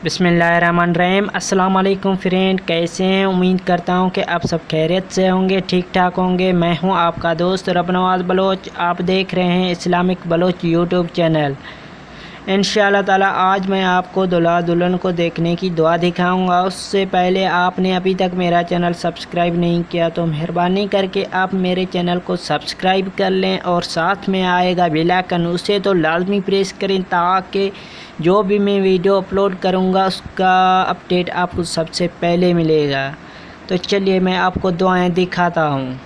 बिस्मिल्लाहिर्रहमानिर्रहीम। अस्सलाम वालेकुम फ्रेंड, कैसे हैं? उम्मीद करता हूं कि आप सब खैरियत से होंगे, ठीक ठाक होंगे। मैं हूं आपका दोस्त रब नवाज बलोच। आप देख रहे हैं इस्लामिक बलोच यूट्यूब चैनल। इंशाअल्लाह ताला आज मैं आपको दुल्हा दुल्हन को देखने की दुआ दिखाऊंगा। उससे पहले आपने अभी तक मेरा चैनल सब्सक्राइब नहीं किया तो मेहरबानी करके आप मेरे चैनल को सब्सक्राइब कर लें और साथ में आएगा बेल आइकन, उसे तो लाजमी प्रेस करें ताकि जो भी मैं वीडियो अपलोड करूंगा उसका अपडेट आपको सबसे पहले मिलेगा। तो चलिए मैं आपको दुआएं दिखाता हूँ।